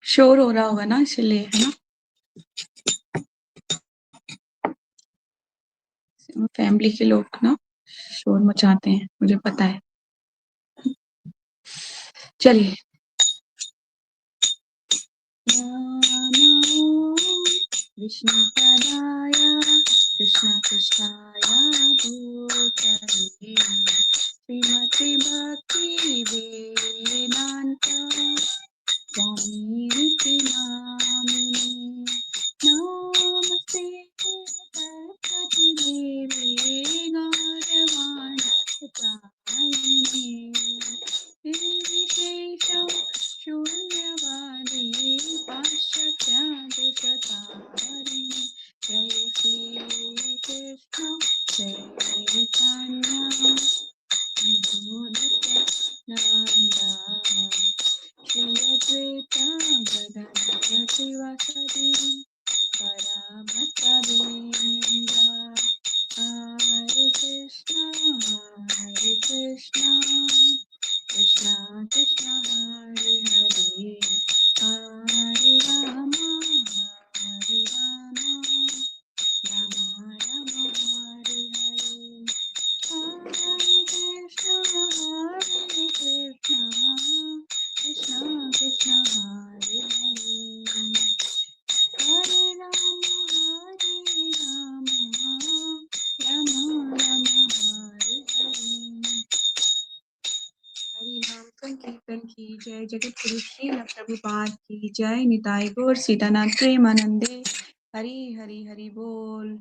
शोर हो रहा होगा ना, इसलिए, है ना। फैमिली के लोग ना शोर मचाते हैं, मुझे पता है। चलिए। विष्णु पदाय कृष्ण कृष्णाय भूतले श्रीमति भक्ति वेदांत स्वामी नामिने नमस्ते सरस्वती देवे गौरवाणी प्रचारिणे निर्विशेषं शून्यवादी पाश्चात्यादिशतारिणे जय श्री कृष्ण चैतन्य नित्यानंद श्री अद्वैता गदाधर शिवासादि पराभक्तवृंदा हरे कृष्णा कृष्णा कृष्णा हरे हरे हरे राम राम राम हरे हरे हरे कृष्णा कृष्णा कृष्णा हरे हरे हरे राम राम राम हरे हरे। हरि नाम संकीर्तन की जय, जगत गुरु श्रील प्रभुपाद की जय, निताई गौर सीतानाथ प्रेमानंदे। हरि हरि हरि बोल।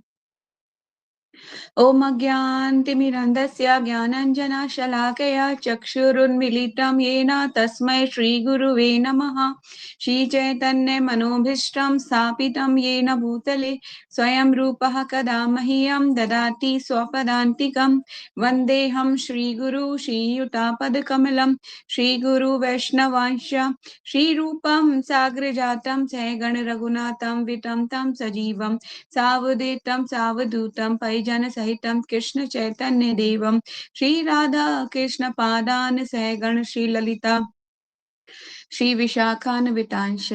ओम अज्ञानतिमिरन्धस्य ज्ञानाञ्जनशलाकया चक्षुरुन्मीलितं येन तस्मै श्रीगुरुवे नमः। श्रीचैतन्यमनोभीष्टं स्थापितं येन भूतले स्वयं रूपः कदा मह्यं ददाति स्वपदान्तिकं। वन्देऽहं श्रीगुरु श्रीयुतापदकमलं श्रीगुरुवैष्णवांश श्रीरूपं साग्रजातं सहगणरघुनाथं वितं तं सजीवं सावधूतं सावधूतं परिजनसहितं कृष्ण चैतन्य देवं श्री राधा कृष्ण पादान सहगण श्री ललिता श्री विशाखान्वितांश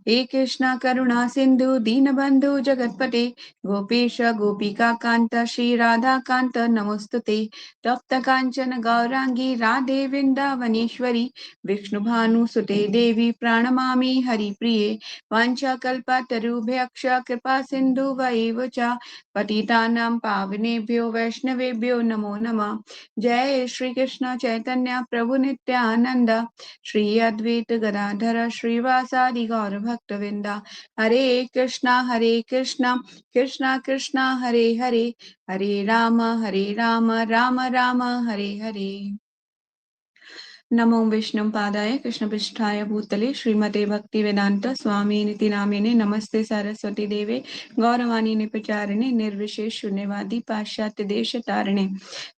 हे कृष्णा करुणा सिंधु दीनबंधु जगतपते गोपेश गोपिका कांत श्री राधा कांत नमोस्तुते तप्त कांचन गौरांगी राधे वृंदावनेश्वरी विष्णुभानुसुते देवी प्रणमामि हरिप्रिये वाञ्छाकल्पतरुभ्यश्च कृपा सिंधु वैव च पतितानां पावनेभ्यो वैष्णवेभ्यो नमो नमः। जय श्री कृष्ण चैतन्य प्रभु नित्यानंद श्री अद्वैत गदाधर श्रीवासादि गौर भक्तवृंदा हरे कृष्णा कृष्णा कृष्णा हरे हरे हरे राम राम राम हरे हरे। नमो विष्णु पादाय कृष्ण पृष्ठाय भूतले श्रीमते भक्ति वेदांत स्वामी निति नामिने नमस्ते सरस्वती देवे गौरवाणी निपचारिणे निर्विशेष शून्यवादी पाश्चात्य देश तारिणे।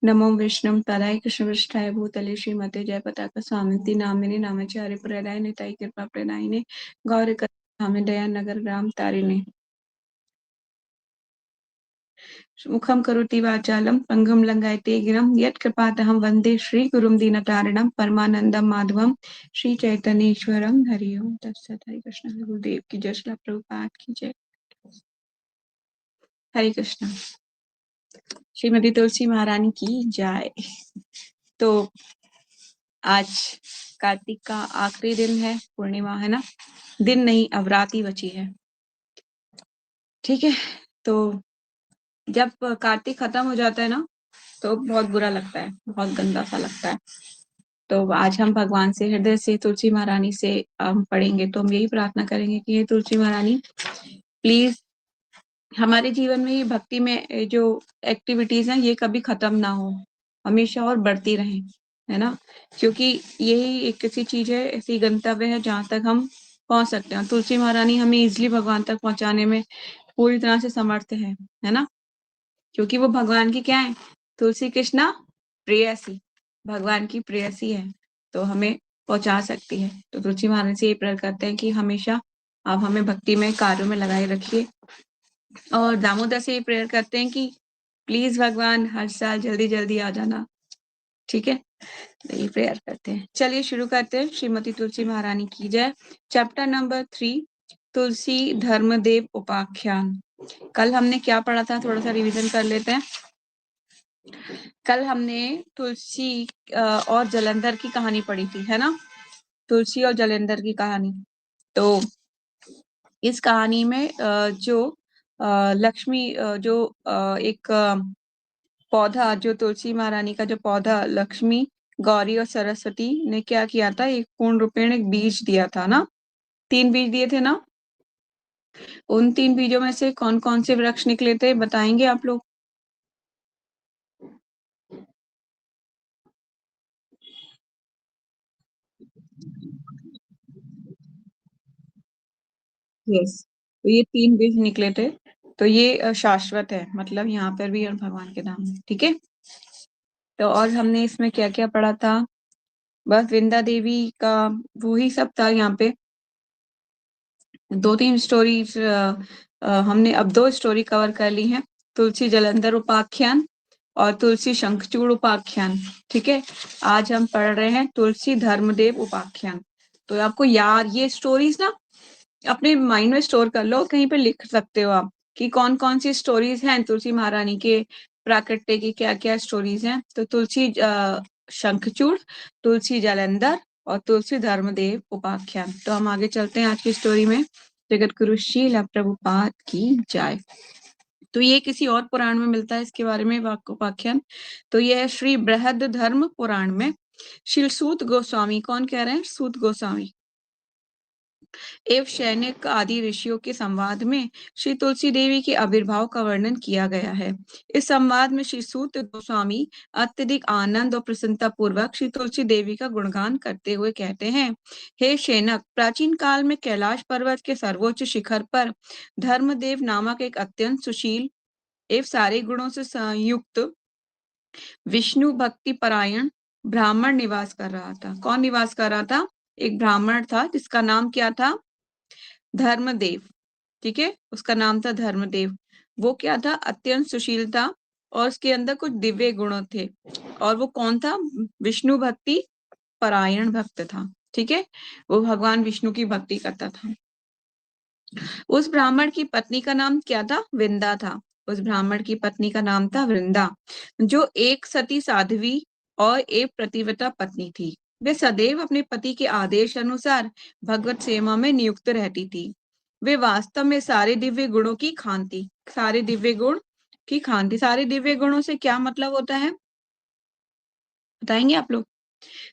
नमो विष्णु पादाय कृष्ण पृष्ठाय भूतले श्रीमते जय पताका स्वामी निति नामिने नामचार्य प्रदाय निताई कृपा प्रदायिने गौर कथामे दया नगर ग्राम तारिणे। मुखं करोति वाचालं पंगुं लंघयते गिरं यत्कृपातहं वन्दे श्रीगुरुं दीनतारिणं परमानन्दं माधवं श्रीचैतन्येश्वरं। हरि ओम तत्सत्। हरे कृष्ण। गुरुदेव की जय। श्रील प्रभुपाद की जय। हरे कृष्ण। श्रीमती तुलसी महारानी की जय। तो आज कार्तिक का आखिरी दिन है, पूर्णिमा है ना, दिन नहीं अब रात ही बची है। ठीक है, तो जब कार्तिक खत्म हो जाता है ना तो बहुत बुरा लगता है, बहुत गंदा सा लगता है। तो आज हम भगवान से हृदय से तुलसी महारानी से हम पढ़ेंगे, तो हम यही प्रार्थना करेंगे कि ये तुलसी महारानी प्लीज हमारे जीवन में, ये भक्ति में जो एक्टिविटीज हैं ये कभी खत्म ना हो, हमेशा और बढ़ती रहें, है ना। क्योंकि यही एक ऐसी चीज है, ऐसी गंतव्य है जहाँ तक हम पहुंच सकते हैं। तुलसी महारानी हमें इजिली भगवान तक पहुंचाने में पूरी तरह से समर्थ है ना। क्योंकि वो भगवान की क्या है, तुलसी कृष्णा प्रेयसी, भगवान की प्रेयसी है, तो हमें पहुंचा सकती है। तो तुलसी महाराज से ये प्रेयर करते हैं कि हमेशा आप हमें भक्ति में कार्यों में लगाए रखिए। और दामोदर से ये प्रेयर करते हैं कि प्लीज भगवान हर साल जल्दी जल्दी आ जाना, ठीक है, तो ये प्रेयर करते हैं। चलिए शुरू करते हैं। श्रीमती तुलसी महारानी की जय। चैप्टर नंबर 3, तुलसी धर्मदेव उपाख्यान। कल हमने क्या पढ़ा था, थोड़ा सा रिवीजन कर लेते हैं। कल हमने तुलसी और जलंधर की कहानी पढ़ी थी, है ना, तुलसी और जलंधर की कहानी। तो इस कहानी में जो लक्ष्मी जो एक पौधा, जो तुलसी महारानी का जो पौधा लक्ष्मी, गौरी और सरस्वती ने क्या किया था, एक पूर्ण रूपेण एक बीज दिया था ना, 3 बीज दिए थे ना। उन 3 बीजों में से कौन कौन से वृक्ष निकले थे, बताएंगे आप लोग? यस, तो ये 3 बीज निकले थे। तो ये शाश्वत है, मतलब यहाँ पर भी और भगवान के नाम में, ठीक है। तो और हमने इसमें क्या क्या पढ़ा था, बस वृंदा देवी का वही सब था। यहाँ पे 2-3 स्टोरीज हमने अब 2 स्टोरी कवर कर ली हैं, तुलसी जलंधर उपाख्यान और तुलसी शंखचूड़ उपाख्यान, ठीक है। आज हम पढ़ रहे हैं तुलसी धर्मदेव उपाख्यान। तो आपको यार ये स्टोरीज ना अपने माइंड में स्टोर कर लो, कहीं पे लिख सकते हो आप कि कौन कौन सी स्टोरीज हैं तुलसी महारानी के प्राकट्य की, क्या क्या स्टोरीज हैं। तो तुलसी शंखचूड़, तुलसी जालंधर और तुलसी धर्मदेव उपाख्यान। तो हम आगे चलते हैं आज की स्टोरी में। जगत गुरु श्रील प्रभुपाद की जय। तो ये किसी और पुराण में मिलता है इसके बारे में उपाख्यान। तो ये है श्री बृहद धर्म पुराण में। श्री सूत गोस्वामी, कौन कह रहे हैं, सूत गोस्वामी एवं शैनक आदि ऋषियों के संवाद में श्री तुलसी देवी के आविर्भाव का वर्णन किया गया है। इस संवाद में श्री सूत गोस्वामी अत्यधिक आनंद और प्रसन्नता पूर्वक श्री तुलसी देवी का गुणगान करते हुए कहते हैं, हे शैनक, प्राचीन काल में कैलाश पर्वत के सर्वोच्च शिखर पर धर्मदेव नामक एक अत्यंत सुशील एवं सारे गुणों से संयुक्त विष्णु भक्ति परायण ब्राह्मण निवास कर रहा था। कौन निवास कर रहा था? एक ब्राह्मण था जिसका नाम क्या था, धर्मदेव, ठीक है, उसका नाम था धर्मदेव। वो क्या था, अत्यंत सुशील था और उसके अंदर कुछ दिव्य गुण थे। और वो कौन था? विष्णु भक्ति परायण भक्त था, ठीक है, वो भगवान विष्णु की भक्ति करता था। उस ब्राह्मण की पत्नी का नाम क्या था? वृंदा था। उस ब्राह्मण की पत्नी का नाम था वृंदा, जो एक सती साध्वी और एक प्रतिव्रता पत्नी थी। वे सदैव अपने पति के आदेश अनुसार भगवत सेवा में नियुक्त रहती थी। वे वास्तव में सारे दिव्य गुणों की खान थी। सारे दिव्य गुण की खान थी। सारे दिव्य गुणों से क्या मतलब होता है, बताएंगे आप लोग?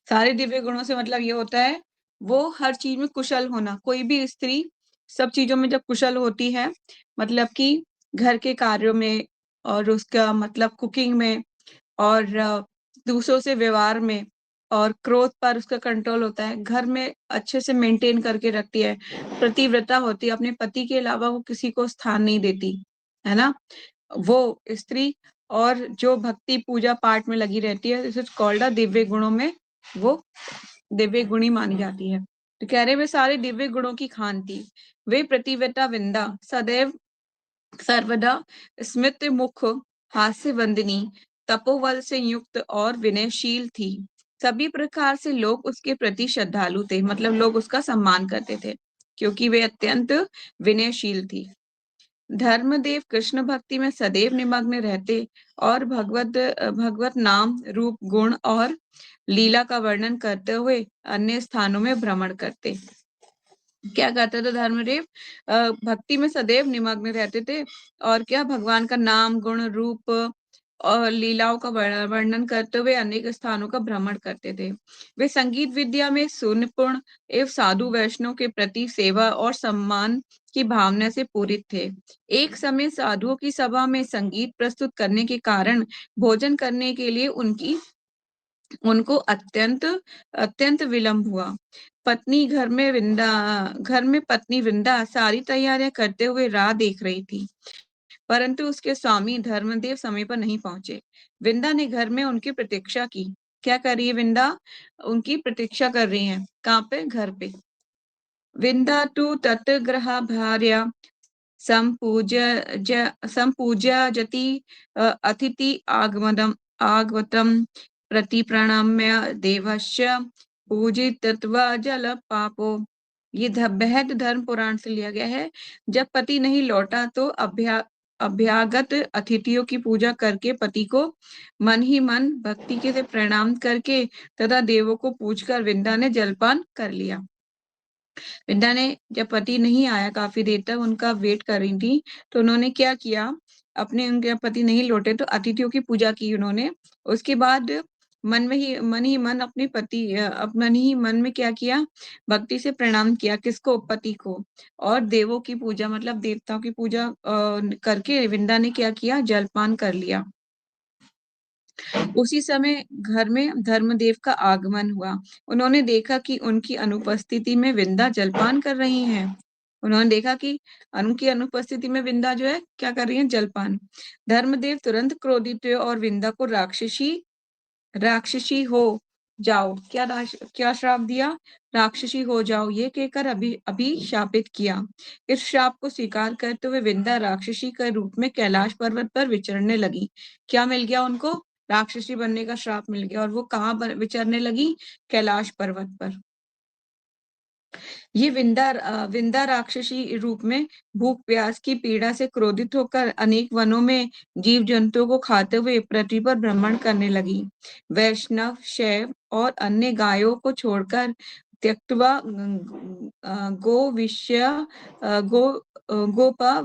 सारे दिव्य गुणों से मतलब ये होता है वो हर चीज में कुशल होना। कोई भी स्त्री सब चीजों में जब कुशल होती है, मतलब कि घर के कार्यों में और उसका मतलब कुकिंग में और दूसरों से व्यवहार में और क्रोध पर उसका कंट्रोल होता है, घर में अच्छे से मेंटेन करके रखती है, प्रतिव्रता होती है, अपने पति के अलावा वो किसी को स्थान नहीं देती, है ना, वो स्त्री। और जो भक्ति पूजा पाठ में लगी रहती है, this is called a Divya गुणों में वो दिव्य गुणी मानी जाती है। तो कह रहे वे सारे दिव्य गुणों की खान थी। वे प्रतिव्रता विंदा सदैव सर्वदा स्मित मुख, हास्य वंदिनी, तपोबल से युक्त और विनयशील थी। सभी प्रकार से लोग उसके प्रति श्रद्धालु थे, मतलब लोग उसका सम्मान करते थे क्योंकि वे अत्यंत विनयशील थी। धर्मदेव कृष्ण भक्ति में सदैव निमग्न रहते और भगवत नाम रूप गुण और लीला का वर्णन करते हुए अन्य स्थानों में भ्रमण करते। क्या करते थे धर्मदेव? भक्ति में सदैव निमग्न रहते थे और क्या, भगवान का नाम गुण रूप और लीलाओं का वर्णन करते हुए अनेक स्थानों का भ्रमण करते थे। वे संगीत विद्या में सुनिपुण एवं साधु वैष्णव के प्रति सेवा और सम्मान की भावना से पूरित थे। एक समय साधुओं की सभा में संगीत प्रस्तुत करने के कारण भोजन करने के लिए उनको अत्यंत अत्यंत विलंब हुआ। घर में पत्नी वृंदा सारी तैयारियां करते हुए राह देख रही थी, परंतु उसके स्वामी धर्मदेव समय पर नहीं पहुंचे। वृंदा ने घर में उनकी प्रतीक्षा की। क्या कर रही है वृंदा? उनकी प्रतीक्षा कर रही है। कहाँ पे? घर पे। विंदा तु तत्ग्रह भार्या संपूज्य जति अतिथि आगमनम आगवतम प्रति प्रणम्य देवस्य पूजित्वा जल पापो। ये बेहद धर्म पुराण से लिया गया है। जब पति नहीं लौटा तो अभ्यागत अतिथियों की पूजा करके पति को मन ही मन भक्ति के से प्रणाम करके तथा देवों को पूजकर विंदा ने जलपान कर लिया। विंदा ने जब पति नहीं आया, काफी देर तक उनका वेट कर रही थी, तो उन्होंने क्या किया, उनके पति नहीं लौटे तो अतिथियों की पूजा की उन्होंने। उसके बाद मन ही मन अपने पति मन ही मन में क्या किया, भक्ति से प्रणाम किया। किसको? पति को। और देवों की पूजा मतलब देवताओं की पूजा करके विंदा ने क्या किया, जलपान कर लिया। उसी समय घर में धर्मदेव का आगमन हुआ। उन्होंने देखा कि उनकी अनुपस्थिति में विंदा जलपान कर रही हैं। उन्होंने देखा कि उनकी अनुपस्थिति में विंदा जो है क्या कर रही है, जलपान। धर्मदेव तुरंत क्रोधित हुए और विंदा को राक्षसी हो जाओ, क्या श्राप दिया, राक्षसी हो जाओ, ये कहकर अभिशापित किया। इस श्राप को स्वीकार करते हुए विंदा राक्षसी के रूप में कैलाश पर्वत पर विचरने लगी। क्या मिल गया उनको? राक्षसी बनने का श्राप मिल गया। और वो कहाँ विचरने लगी? कैलाश पर्वत पर। ये विंदा राक्षसी रूप में भूख प्यास की पीड़ा से क्रोधित होकर अनेक वनों में जीव जंतुओं को खाते हुए पृथ्वी पर भ्रमण करने लगी। वैष्णव, शैव और अन्य गायों को छोड़कर त्यक्त्वा गो विष्य गो गोपा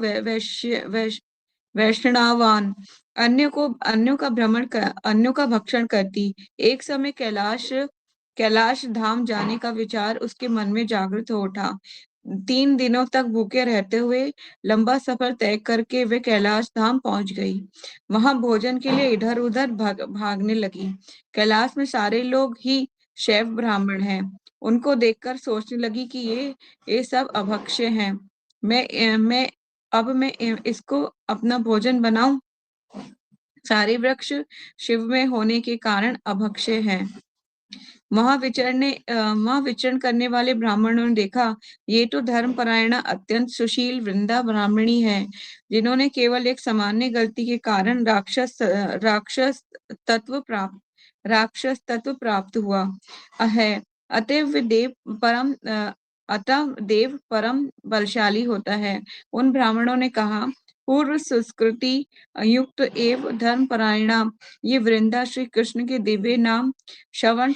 वैष्णवान अन्यों का भक्षण करती। एक समय कैलाश धाम जाने का विचार उसके मन में जागृत हो उठा। 3 दिनों तक भूखे रहते हुए लंबा सफर तय करके वे कैलाश धाम पहुंच गई। वहां भोजन के लिए इधर उधर भागने लगी। कैलाश में सारे लोग ही शैव ब्राह्मण हैं। उनको देखकर सोचने लगी कि ये सब अभक्ष्य हैं। मैं इसको अपना भोजन बनाऊं। सारे वृक्ष शिव में होने के कारण अभक्ष्य हैं। वहां विचरण करने वाले ब्राह्मणों ने देखा, ये तो धर्मपरायणा अत्यंत सुशील वृंदा ब्राह्मणी है, जिन्होंने केवल एक सामान्य गलती के कारण राक्षस तत्व प्राप्त हुआ है। अतः देव परम बलशाली होता है। उन ब्राह्मणों ने कहा, पूर्व संस्कृति युक्त एवं धर्मपरायणा ये वृंदा श्री कृष्ण के दिव्य नाम श्रवण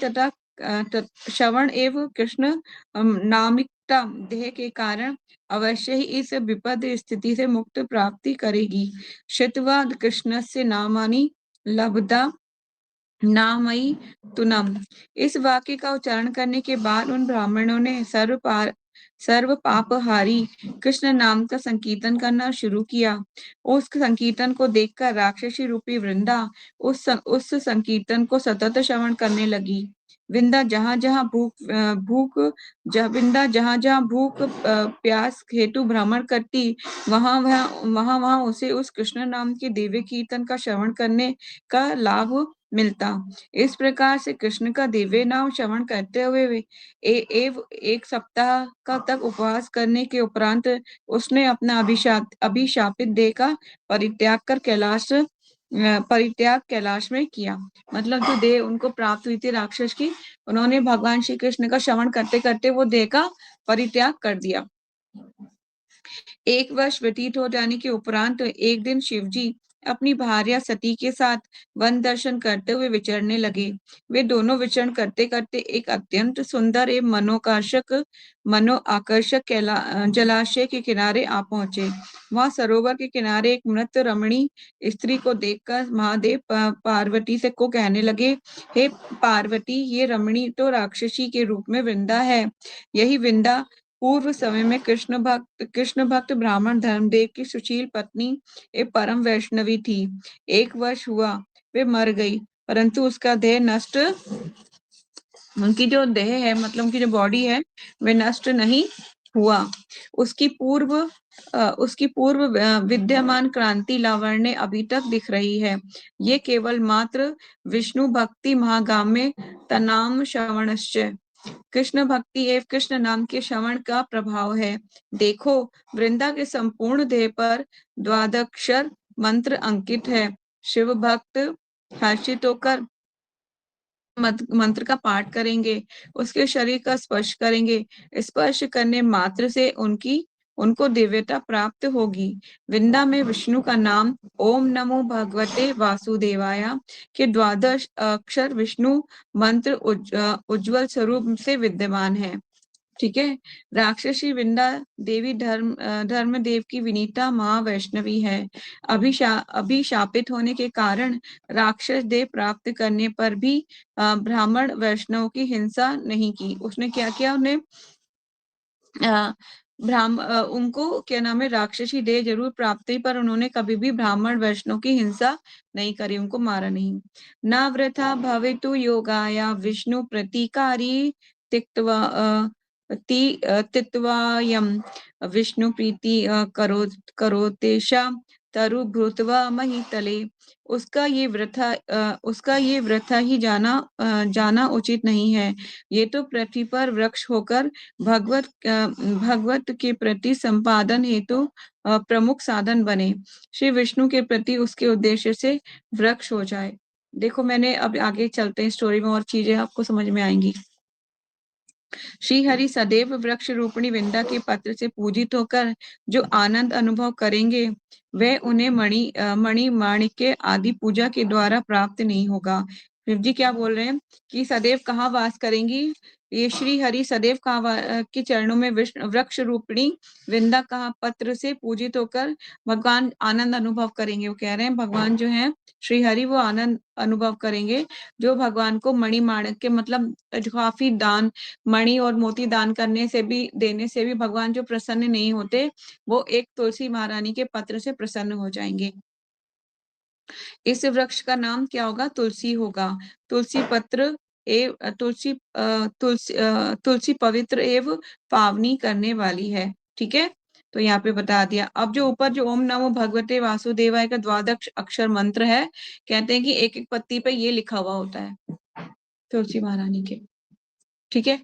एवं कृष्ण नामिकता देह के कारण अवश्य ही इस विपद स्थिति से मुक्त प्राप्ति करेगी। श्रुत्वा कृष्णस्य नामानि लब्धा नामयी तुनम। इस वाक्य का उच्चारण करने के बाद उन ब्राह्मणों ने सर्व पापहारी कृष्ण नाम का संकीर्तन करना शुरू किया। उस संकीर्तन को देखकर राक्षसी रूपी वृंदा उस संकीर्तन को सतत श्रवण करने लगी। विंदा जहाँ जहाँ भूख प्यास हेतु भ्रमण करती, वहां उसे उस कृष्ण नाम के दिव्य कीर्तन का श्रवण करने का लाभ मिलता। इस प्रकार से कृष्ण का दिव्य नाम श्रवण करते हुए एक सप्ताह का तक उपवास करने के उपरांत उसने अपना अभिशापित देह का परित्याग कैलाश में किया। मतलब जो देह उनको प्राप्त हुई थी राक्षस की, उन्होंने भगवान श्री कृष्ण का श्रवण करते करते वो देह का परित्याग कर दिया। 1 वर्ष व्यतीत हो जाने के उपरांत एक दिन शिवजी अपनी भार्या सती के साथ वन दर्शन करते हुए विचरने लगे। वे दोनों विचरण करते करते एक अत्यंत सुंदर एवं मनोआकर्षक जलाशय के किनारे आ पहुंचे। वहां सरोवर के किनारे एक मृत रमणी स्त्री को देखकर महादेव पार्वती से को कहने लगे, हे पार्वती, ये रमणी तो राक्षसी के रूप में वृंदा है। यही वृंदा पूर्व समय में कृष्ण भक्त ब्राह्मण धर्मदेव की सुशील पत्नी एक परम वैष्णवी थी। 1 वर्ष हुआ वे मर गई, परंतु उसका देह नष्ट, उनकी जो देह है मतलब उनकी जो बॉडी है वे नष्ट नहीं हुआ। उसकी पूर्व विद्यमान क्रांति लावण्य अभी तक दिख रही है। ये केवल मात्र विष्णु भक्ति महागाम्य तनाम श्रवणश्च कृष्ण भक्ति एवं कृष्ण नाम के श्रवण का प्रभाव है। देखो, वृंदा के संपूर्ण देह पर द्वादक्षर मंत्र अंकित है। शिव भक्त हर्षित होकर मंत्र का पाठ करेंगे, उसके शरीर का स्पर्श करेंगे, स्पर्श करने मात्र से उनको दिव्यता प्राप्त होगी। वृंदा में विष्णु का नाम ओम नमो भगवते वासुदेवाय के 12 अक्षर विष्णु मंत्र उज्ज्वल स्वरूप से विद्यमान है। ठीक है। राक्षसी विंदा देवी धर्मदेव की विनीता महावैष्णवी है। अभिशापित होने के कारण राक्षस देह प्राप्त करने पर भी ब्राह्मण वैष्णव की हिंसा नहीं की। उसने क्या किया? उन्हें उनको क्या नाम है, राक्षसी देह जरूर प्राप्त हुई, पर उन्होंने कभी भी ब्राह्मण वैष्णव की हिंसा नहीं करी, उनको मारा नहीं। न वृथा भवितु योगाया विष्णु प्रतीकारी तिक्त्वा तित्वायम विष्णु प्रीति करोतेशा तरु भूतवा महीतले। उसका ये वृथा ही जाना उचित नहीं है। ये तो पृथ्वी पर वृक्ष होकर भगवत के प्रति संपादन हेतु प्रमुख साधन बने। श्री विष्णु के प्रति उसके उद्देश्य से वृक्ष हो जाए। देखो, मैंने अब आगे चलते हैं स्टोरी में, और चीजें आपको समझ में आएंगी। श्री हरि सदैव वृक्ष रूपिणी विंदा के पत्र से पूजित होकर जो आनंद अनुभव करेंगे, वह उन्हें मणि माणिक्य आदि पूजा के द्वारा प्राप्त नहीं होगा। शिव जी क्या बोल रहे हैं कि सदैव कहाँ वास करेंगी? ये श्री हरि सदैव के चरणों में वृक्ष रूपिणी वृंदा कहाँ पत्र से पूजित होकर भगवान आनंद अनुभव करेंगे। वो कह रहे हैं भगवान जो है श्री हरि, वो आनंद अनुभव करेंगे जो भगवान को मणि माणिक्य मतलब काफी दान, मणि और मोती दान देने से भी भगवान जो प्रसन्न नहीं होते, वो एक तुलसी महारानी के पत्र से प्रसन्न हो जाएंगे। इस वृक्ष का नाम क्या होगा? तुलसी होगा। तुलसी पत्र तुलसी पवित्र एवं पावनी करने वाली है। ठीक है, तो यहाँ पे बता दिया। अब जो ऊपर जो ओम नमो भगवते वासुदेवाय का 12 अक्षर मंत्र है, कहते हैं कि एक एक पत्ती पे ये लिखा हुआ होता है तुलसी महारानी के। ठीक है,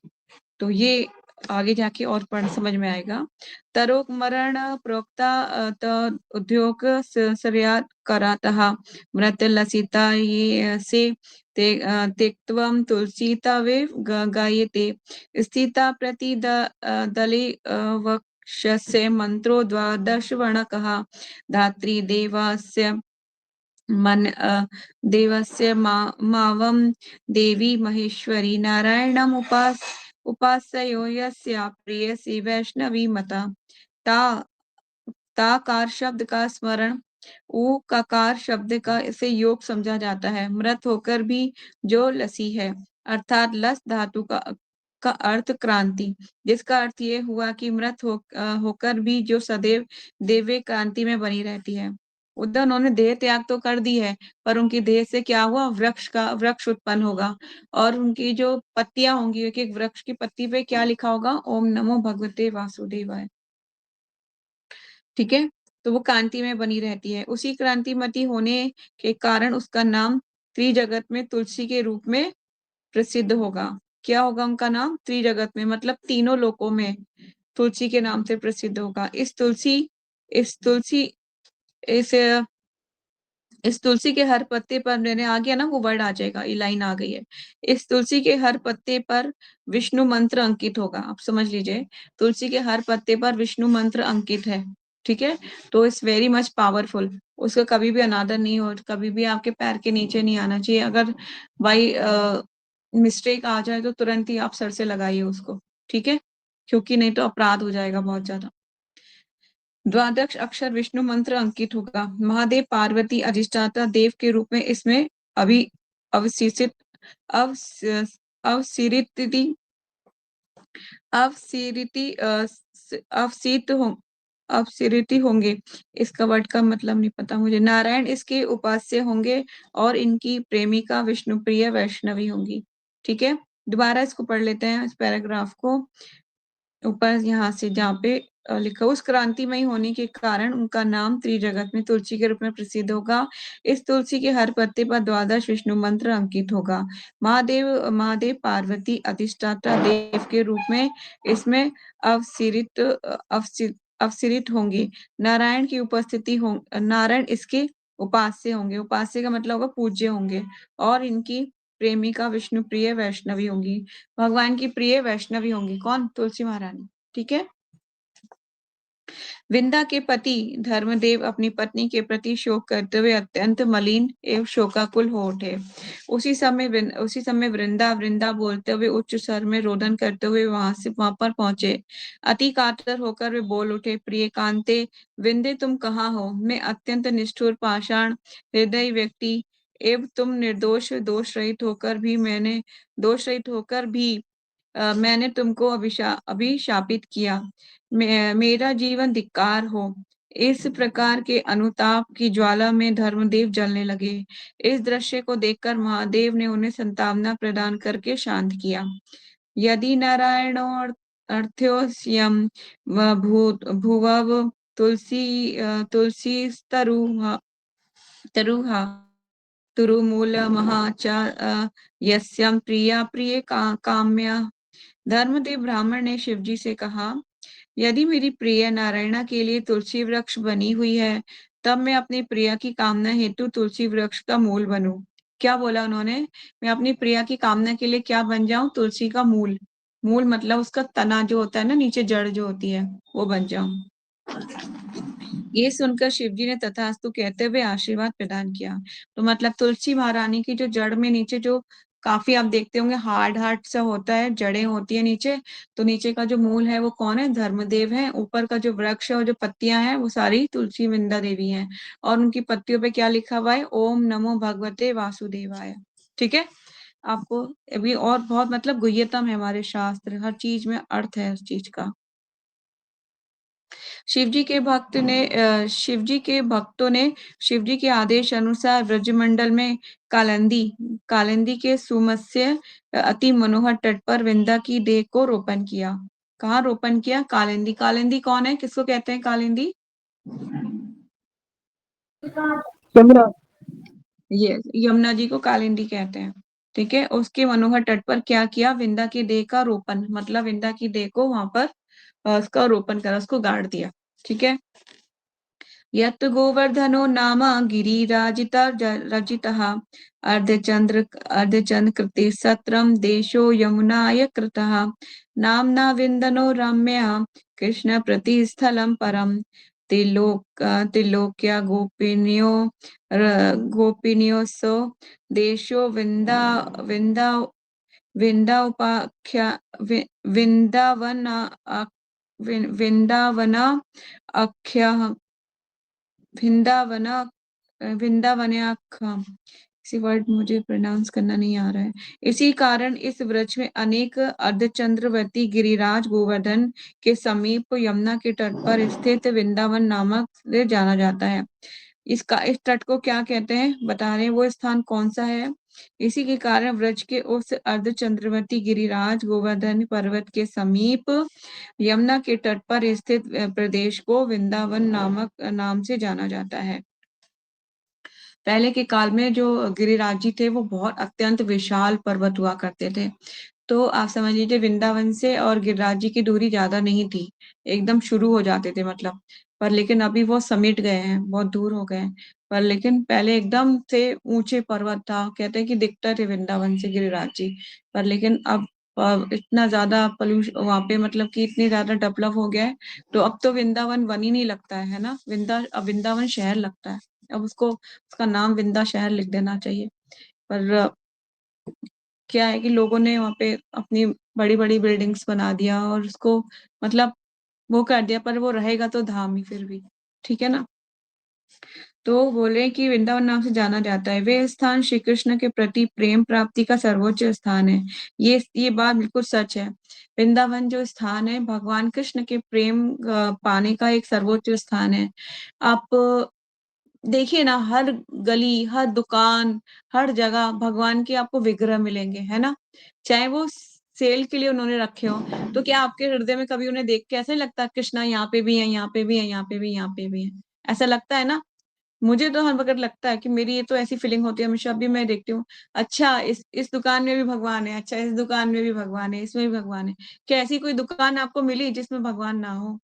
तो ये आगे जाके और पढ़ समझ में आएगा। तरोक मरण प्रोक्ता उद्योग सर्यात् करातः मृत लसिता ये से त्यक्त्वं तुलसी तवे गायते स्थिता प्रति दले वक्षस्य मंत्रो 12 वर्णकः धात्री देवस्य देवस्य मावं देवी महेश्वरी नारायणम् उपास्यो यस्या प्रेयसी वैष्णवी मता। ताकार शब्द का स्मरण ऊ ककार शब्द का इसे योग समझा जाता है। मृत होकर भी जो लसी है, अर्थात लस धातु का अर्थ क्रांति, जिसका अर्थ ये हुआ कि मृत होकर भी जो सदैव देवे क्रांति में बनी रहती है। उधर उन्होंने देह त्याग तो कर दी है, पर उनकी देह से क्या हुआ? वृक्ष उत्पन्न होगा, और उनकी जो पत्तियां होंगी, एक एक वृक्ष की पत्ती पे क्या लिखा होगा? ओम नमो भगवते वासुदेवाय। ठीक है, तो वो क्रांति में बनी रहती है। उसी क्रांतिमती होने के कारण उसका नाम त्रिजगत में तुलसी के रूप में प्रसिद्ध होगा। क्या होगा उनका नाम? त्रिजगत में मतलब तीनों लोकों में तुलसी के नाम से प्रसिद्ध होगा। इस इस तुलसी के हर पत्ते पर, मैंने आ गया ना, वो वर्ड आ जाएगा, ये लाइन आ गई है। इस तुलसी के हर पत्ते पर विष्णु मंत्र अंकित होगा। आप समझ लीजिए, तुलसी के हर पत्ते पर विष्णु मंत्र अंकित है। ठीक है, तो इट्स वेरी मच पावरफुल। उसका कभी भी अनादर नहीं हो, कभी भी आपके पैर के नीचे नहीं आना चाहिए। अगर बाई मिस्टेक आ जाए तो तुरंत ही आप सर से लगाइए उसको। ठीक है, क्योंकि नहीं तो अपराध हो जाएगा बहुत ज्यादा। 12 अक्षर विष्णु मंत्र अंकित होगा। महादेव पार्वती अधिष्ठाता देव के रूप में इसमें अभी अवशिषित अवस- अवसिरिति अवसिरिति अवसित हो अवसिरिति होंगे। इसका वर्ड का मतलब नहीं पता मुझे। नारायण इसके उपास्य होंगे और इनकी प्रेमिका विष्णुप्रिय वैष्णवी होंगी। ठीक है, दोबारा इसको पढ़ लेते हैं, इस पैराग्राफ को। ऊपर यहाँ से जहाँ पे लिखा, उस क्रांतिमय होने के कारण उनका नाम त्रिजगत में तुलसी के रूप में प्रसिद्ध होगा। इस तुलसी के हर पत्ते पर 12 विष्णु मंत्र अंकित होगा। महादेव पार्वती अधिष्ठाता देव के रूप में इसमें अवसिरित होंगे। नारायण की उपस्थिति हो, नारायण इसके उपास्य होंगे। उपास्य का मतलब होगा पूज्य होंगे, और इनकी प्रेमिका विष्णु प्रिय वैष्णवी होंगी, भगवान की प्रिय वैष्णवी होंगी। कौन? तुलसी महारानी। ठीक है। विंदा के पति धर्मदेव अपनी पत्नी के प्रति शोक करते हुए अत्यंत मलिन एवं शोकाकुल हो उठे। उसी समय वृंदा वृंदा बोलते हुए उच्च स्वर में रोदन करते हुए वहां पर पहुंचे। अति कातर होकर वे बोल उठे, प्रिय कांते, विंदे तुम कहाँ हो? मैं अत्यंत निष्ठुर पाषाण हृदय व्यक्ति एवं तुम निर्दोष दोष रहित होकर भी मैंने तुमको अभिशापित किया। मेरा जीवन धिक्कार हो। इस प्रकार के अनुताप की ज्वाला में धर्मदेव जलने लगे। इस दृश्य को देखकर महादेव ने उन्हें सांत्वना प्रदान करके शांत किया। यदि नारायणो अर्थ्योऽस्यं भुवः तुलसी तरुहा तुरुमूलमहा च यस्यं प्रिया प्रिय काम्या। धर्मदेव ब्राह्मण ने शिवजी से कहा, यदि मेरी प्रिय नारायणा के लिए तुलसी वृक्ष बनी हुई है, तब मैं अपनी प्रिया की कामना हेतु तुलसी वृक्ष का मूल बनूं। क्या बोला उन्होंने? मैं अपनी प्रिया की कामना के लिए क्या बन जाऊं? तुलसी का मूल। मूल मतलब उसका तना जो होता है ना, नीचे जड़ जो होती है, वो बन जाऊं। ये सुनकर शिवजी ने तथास्तु कहते हुए आशीर्वाद प्रदान किया। तो मतलब तुलसी महारानी की जो जड़ में नीचे जो काफी आप देखते होंगे हार्ड हार्ड सा होता है, जड़ें होती है नीचे, तो नीचे का जो मूल है वो कौन है? धर्मदेव है। ऊपर का जो वृक्ष है और जो पत्तियां हैं वो सारी तुलसी वृंदा देवी हैं, और उनकी पत्तियों पे क्या लिखा हुआ है? ओम नमो भगवते वासुदेवाय। ठीक है। आपको अभी और बहुत मतलब गुह्यतम है हमारे शास्त्र, हर चीज में अर्थ है हर चीज का। शिवजी के भक्तों ने शिवजी के आदेश अनुसार ब्रजमंडल में कालिंदी कालिंदी के सुमस्य अति मनोहर तट पर विंदा की देह को रोपण किया। कहाँ रोपण किया? कालिंदी। कालिंदी कौन है? किसको कहते हैं कालिंदी? यमुना। ये यमुना जी को कालिंदी कहते हैं। ठीक है। उसके मनोहर तट पर क्या किया? विंदा की देह का रोपण, मतलब विंदा की देह को वहां पर उसका रोपण करा, उसको गाड़ दिया। ठीक है। यत् गोवर्धनो नाम गिरिराजिता रजितः अर्धचंद्र कृते सत्रम देशो यमुनाय कृतः नाम्ना विन्दनो रम्यः कृष्ण प्रतिस्थलं परम त्रिलोक्या गोपिन्योऽसौ देशो विन्दाउपाख्या विन्दावना विन्दावना आख्या वृंदावना वृंदावनाख्यम। इसी वर्ड मुझे प्रोनाउंस करना नहीं आ रहा है। इसी कारण इस वृक्ष में अनेक अर्धचंद्रवर्ती गिरिराज गोवर्धन के समीप यमुना के तट पर स्थित वृंदावन नामक से जाना जाता है। इस तट को क्या कहते हैं बता रहे हैं, वो स्थान कौन सा है? इसी के कारण व्रज के उस अर्धचंद्रवर्ती गिरिराज गोवर्धन पर्वत के समीप यमुना के तट पर स्थित प्रदेश को वृंदावन नामक नाम से जाना जाता है। पहले के काल में जो गिरिराज जी थे वो बहुत अत्यंत विशाल पर्वत हुआ करते थे। तो आप समझ लीजिए वृंदावन से और गिरिराज जी की दूरी ज्यादा नहीं थी, एकदम शुरू हो जाते थे मतलब। पर लेकिन अभी वो समिट गए हैं, बहुत दूर हो गए हैं। पर लेकिन पहले एकदम से ऊंचे पर्वत था, कहते हैं कि दिखते थे वृंदावन से गिरिराज जी। पर लेकिन अब इतना ज्यादा पोल्यूशन वहां पे, मतलब कि इतनी ज्यादा डेवलप हो गया है, तो अब तो वृंदावन वन ही नहीं लगता है ना, अब वृंदावन शहर लगता है। अब उसका नाम वृंदा शहर लिख देना चाहिए। पर क्या है कि लोगों ने वहां पे अपनी बड़ी बड़ी बिल्डिंग्स बना दिया और उसको मतलब वो कर दिया, पर वो रहेगा तो धाम ही फिर भी। ठीक है ना। तो बोले कि वृंदावन नाम से जाना जाता है। वे स्थान श्री कृष्ण के प्रति प्रेम प्राप्ति का सर्वोच्च स्थान है। ये बात बिल्कुल सच है। वृंदावन जो स्थान है भगवान कृष्ण के प्रेम पाने का एक सर्वोच्च स्थान है। आप देखिए ना, हर गली, हर दुकान, हर जगह भगवान के आपको विग्रह मिलेंगे, है ना? चाहे वो सेल के लिए उन्होंने रखे हो, तो क्या आपके हृदय में कभी उन्हें देख के ऐसा नहीं लगता कृष्णा यहाँ पे भी है, यहाँ पे भी है, यहाँ पे भी, यहाँ पे भी है? ऐसा लगता है ना? मुझे तो हर वक्त लगता है कि मेरी ये तो ऐसी फीलिंग होती है हमेशा भी, मैं देखती हूँ अच्छा इस दुकान में भी भगवान है, अच्छा इस दुकान में भी भगवान है, इसमें भी भगवान है। क्या ऐसी कोई दुकान आपको मिली जिसमें भगवान ना हो?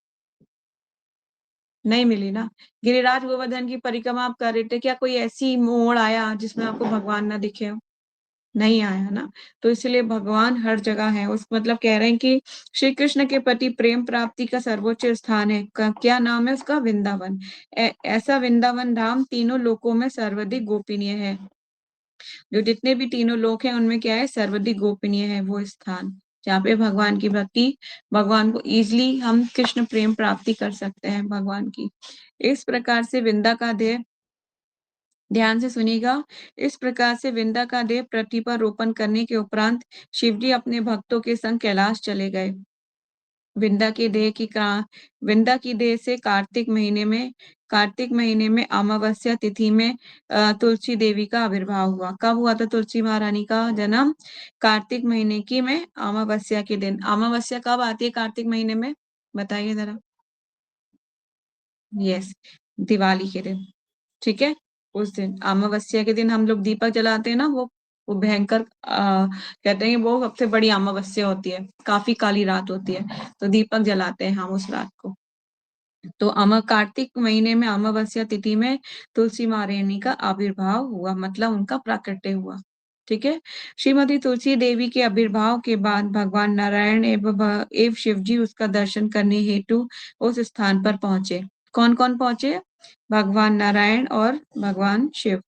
नहीं मिली ना। गिरिराज गोवर्धन की परिक्रमा आप कर रहे थे, क्या कोई ऐसी मोड़ आया जिसमें आपको भगवान ना दिखे हो? नहीं आया ना, तो इसलिए भगवान हर जगह है। उस मतलब कह रहे हैं कि श्री कृष्ण के प्रति प्रेम प्राप्ति का सर्वोच्च स्थान है। क्या नाम है उसका? वृंदावन। ऐसा वृंदावन धाम तीनों लोकों में सर्वाधिक गोपनीय है। जो जितने भी तीनों लोक हैं उनमें क्या है? सर्वाधिक गोपनीय है वो स्थान, जहाँ पे भगवान की भक्ति, भगवान को इजिली हम कृष्ण प्रेम प्राप्ति कर सकते हैं भगवान की। इस प्रकार से वृंदा का देह, ध्यान से सुनिएगा, इस प्रकार से वृंदा का देह पृथ्वी पर रोपण करने के उपरांत शिवजी अपने भक्तों के संग कैलाश चले गए। वृंदा की देह वृंदा की देह से कार्तिक महीने में अमावस्या तिथि में तुलसी देवी का आविर्भाव हुआ। कब हुआ था तुलसी महारानी का जन्म? कार्तिक महीने की में अमावस्या के दिन। अमावस्या कब आती है कार्तिक महीने में? बताइए जरा। यस, दिवाली के दिन। ठीक है, उस दिन अमावस्या के दिन हम लोग दीपक जलाते हैं ना, वो भयंकर कहते हैं वो सबसे बड़ी अमावस्या होती है, काफी काली रात होती है, तो दीपक जलाते हैं हम उस रात को। तो कार्तिक महीने में अमावस्या तिथि में तुलसी महारानी का आविर्भाव हुआ, मतलब उनका प्राकट्य हुआ। ठीक है, श्रीमती तुलसी देवी के आविर्भाव के बाद भगवान नारायण एवं शिव जी उसका दर्शन करने हेतु उस स्थान पर पहुंचे। कौन कौन पहुंचे? भगवान नारायण और भगवान शिव।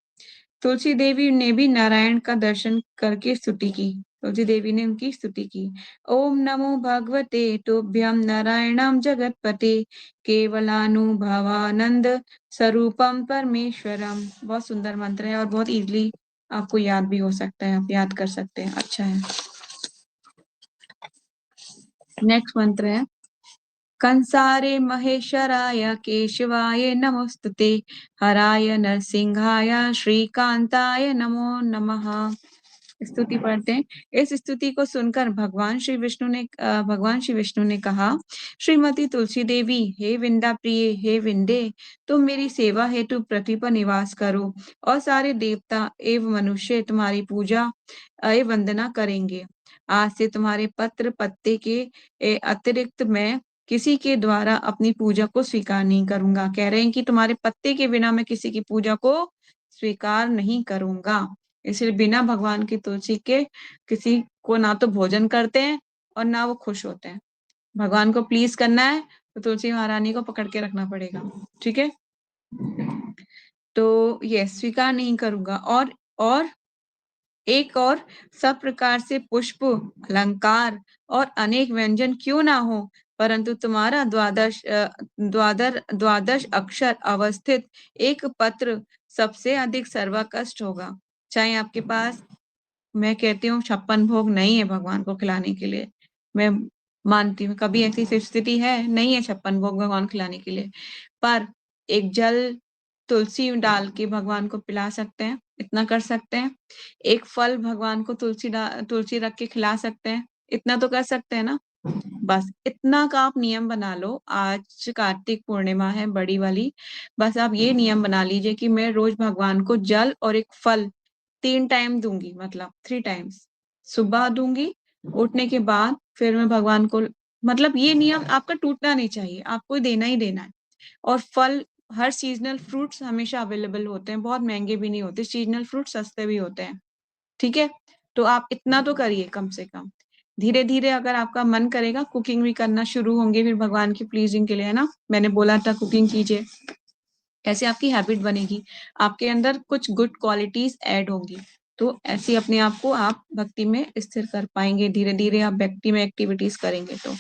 तुलसी देवी ने भी नारायण का दर्शन करके स्तुति की। तुलसी देवी ने उनकी स्तुति की। ओम नमो भगवते तुभ्यम नारायणम जगतपते केवलानुभवानंद स्वरूपम परमेश्वरम। बहुत सुंदर मंत्र है और बहुत इजीली आपको याद भी हो सकता है, आप याद कर सकते हैं। अच्छा है। नेक्स्ट मंत्र है कंसारे महेश्वराय केशवाय नमोस्तुते हराय नरसिंहाय श्रीकांताय नमो नमः। स्तुति पढ़ते हैं। इस स्तुति को सुनकर भगवान श्री विष्णु ने कहा, श्रीमती तुलसी देवी, हे विंदा प्रिय, हे विंदे, तुम मेरी सेवा हेतु पृथ्वी पर निवास करो और सारे देवता एवं मनुष्य तुम्हारी पूजा एवं वंदना करेंगे। आज से तुम्हारे पत्र पत्ते के अतिरिक्त मैं किसी के द्वारा अपनी पूजा को स्वीकार नहीं करूंगा। कह रहे हैं कि तुम्हारे पत्ते के बिना मैं किसी की पूजा को स्वीकार नहीं करूंगा। इसलिए बिना भगवान की तुलसी के किसी को ना तो भोजन करते हैं और ना वो खुश होते हैं। भगवान को प्लीज करना है तो तुलसी महारानी को पकड़ के रखना पड़ेगा। ठीक है, तो ये स्वीकार नहीं करूंगा। और एक और सब प्रकार से पुष्प, अलंकार और अनेक व्यंजन क्यों ना हो, परंतु तुम्हारा द्वादश अक्षर अवस्थित एक पत्र सबसे अधिक सर्वकष्ट होगा। चाहे आपके पास, मैं कहती हूँ 56 भोग नहीं है भगवान को खिलाने के लिए, मैं मानती हूँ कभी ऐसी स्थिति है नहीं है 56 भोग भगवान खिलाने के लिए, पर एक जल तुलसी डाल के भगवान को पिला सकते हैं, इतना कर सकते हैं। एक फल भगवान को तुलसी रख के खिला सकते हैं, इतना तो कर सकते हैं ना। बस इतना का आप नियम बना लो। आज कार्तिक पूर्णिमा है बड़ी वाली, बस आप ये नियम बना लीजिए कि मैं रोज भगवान को जल और एक फल 3 टाइम दूंगी, मतलब 3 टाइम्स। सुबह दूंगी, उठने के बाद फिर मैं भगवान को, मतलब ये नियम आपका टूटना नहीं चाहिए, आपको देना ही देना है। और फल, हर सीजनल फ्रूट्स हमेशा अवेलेबल होते हैं, बहुत महंगे भी नहीं होते, सीजनल फ्रूट सस्ते भी होते हैं। ठीक है, तो आप इतना तो करिए कम से कम। धीरे धीरे अगर आपका मन करेगा कुकिंग भी करना शुरू होंगे फिर भगवान की प्लीजिंग के लिए, है ना। मैंने बोला था कुकिंग कीजिए, ऐसे आपकी हैबिट बनेगी, आपके अंदर कुछ गुड क्वालिटीज ऐड होंगी, तो ऐसे अपने आप को आप भक्ति में स्थिर कर पाएंगे। धीरे धीरे आप भक्ति में एक्टिविटीज करेंगे तो।